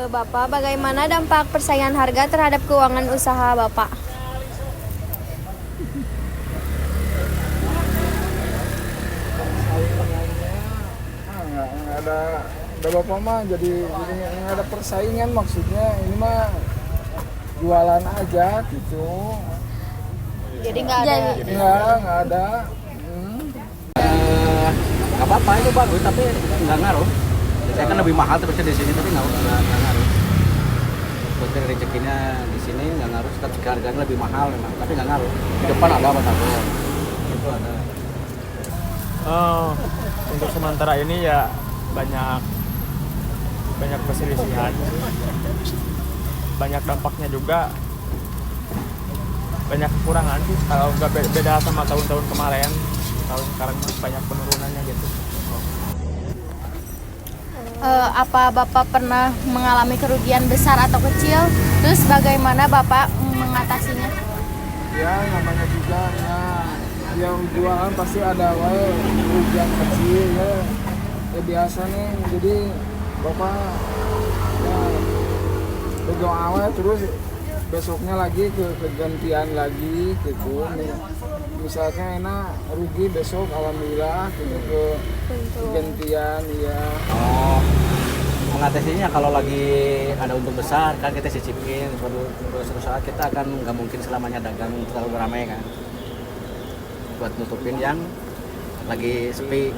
Bapak, bagaimana dampak persaingan harga terhadap keuangan usaha Bapak? Nggak ada Bapak mah jadi nggak ada persaingan, maksudnya ini mah jualan aja gitu. Jadi nggak ada. Nggak ada. Nggak apa-apa, itu bagus tapi nggak ngaruh. Saya kan lebih mahal terusnya di sini tapi nggak ngaruh. Buat rezekinya di sini nggak ngaruh, tapi harganya lebih mahal memang, tapi nggak ngaruh. Di depan ada batagor, itu ada. Untuk sementara ini ya banyak perselisihan, banyak dampaknya juga, banyak kekurangan sih. Kalau nggak beda sama tahun-tahun kemarin, tahun sekarang banyak penurunannya gitu. Apa Bapak pernah mengalami kerugian besar atau kecil? Terus bagaimana Bapak mengatasinya? Ya namanya juga ya, yang jualan pasti ada wae kerugian kecil ya. Ya biasa nih, jadi Bapak ya pegang awal terus besoknya lagi kegantian lagi gitu nih. Misalnya enak rugi besok alhamdulillah gitu ke gantian ya. Oh, mengatasinya kalau lagi ada untung besar kan kita sisipin, suatu saat kita akan nggak mungkin selamanya dagang terlalu ramai kan, buat nutupin yang lagi sepi.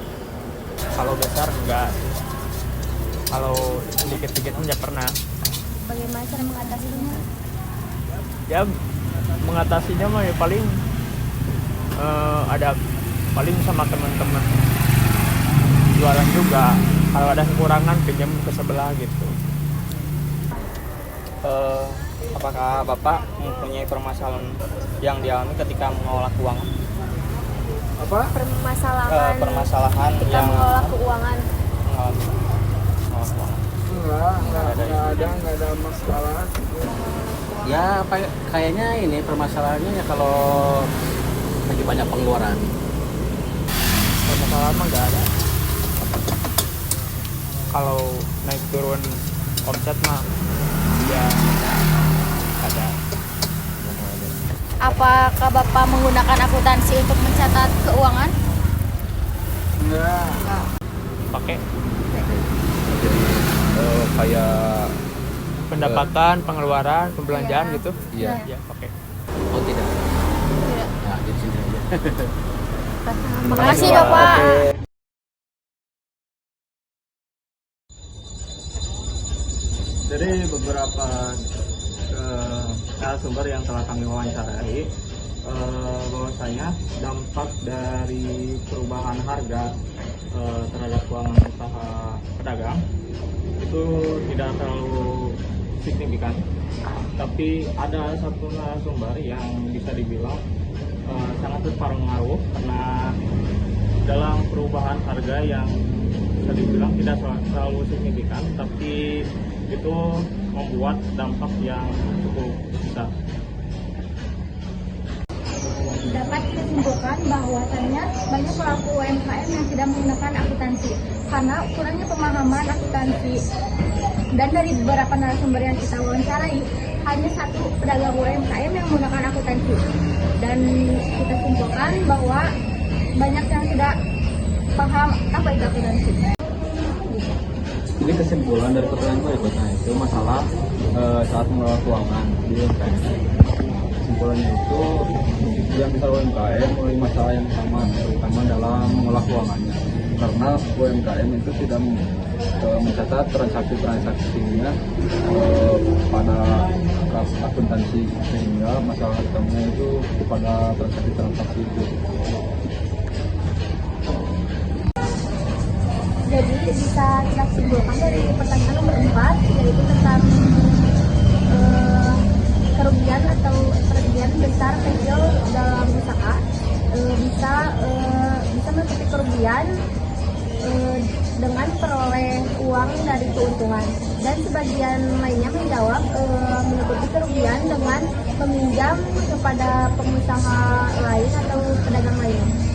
Kalau besar enggak, kalau sedikit-sedikit nggak pernah. Bagaimana cara mengatasinya? Ya mengatasinya mah ya paling ada paling sama teman-teman jualan juga, kalau ada kekurangan pinjam ke sebelah gitu. Apakah Bapak mempunyai permasalahan yang dialami ketika mengelola keuangan? Apa? Permasalahan kita yang mengelola keuangan. mengalami mengelola keuangan? Nggak ada masalah gitu. Ya kayaknya ini permasalahannya ya kalau lagi banyak pengeluaran. Permasalahan mah nggak ada. Kalau naik turun omset mah ya ada. Apakah Bapak menggunakan akuntansi untuk mencatat keuangan? Enggak. Pakai Kayak pendapatan, pengeluaran, pembelanjaan gitu. iya. Ya pakai. Oh tidak. Tidak. Ya di sini aja. Makasih Bapak. Dari beberapa narasumber yang telah kami wawancarai, bahwasanya dampak dari perubahan harga terhadap keuangan usaha pedagang itu tidak terlalu signifikan, tapi ada satu narasumber yang bisa dibilang sangat berpengaruh karena dalam perubahan harga yang bisa dibilang tidak terlalu signifikan, tapi itu membuat dampak yang cukup besar. Dapat kita simpulkan bahwasannya banyak pelaku UMKM yang tidak menggunakan akuntansi karena kurangnya pemahaman akuntansi. Dan dari beberapa narasumber yang kita wawancarai, hanya satu pedagang UMKM yang menggunakan akuntansi. Dan kita simpulkan bahwa banyak yang tidak paham apa itu akuntansi. Ini kesimpulan dari pertanyaan itu masalah saat mengelola keuangan di UMKM. Kesimpulannya itu yang bisa UMKM memiliki masalah yang sama, terutama dalam mengelola keuangannya, karena UMKM itu tidak mencatat transaksi-transaksinya pada akuntansi, sehingga masalah utamanya itu pada transaksi-transaksi itu. Jadi bisa kita simpulkan dari pertanyaan nomor 4, yaitu tentang kerugian atau kerugian besar kecil dalam usaha. Bisa menutupi kerugian dengan peroleh uang dari keuntungan, dan sebagian lainnya menjawab menutupi kerugian dengan meminjam kepada pengusaha lain atau pedagang lain.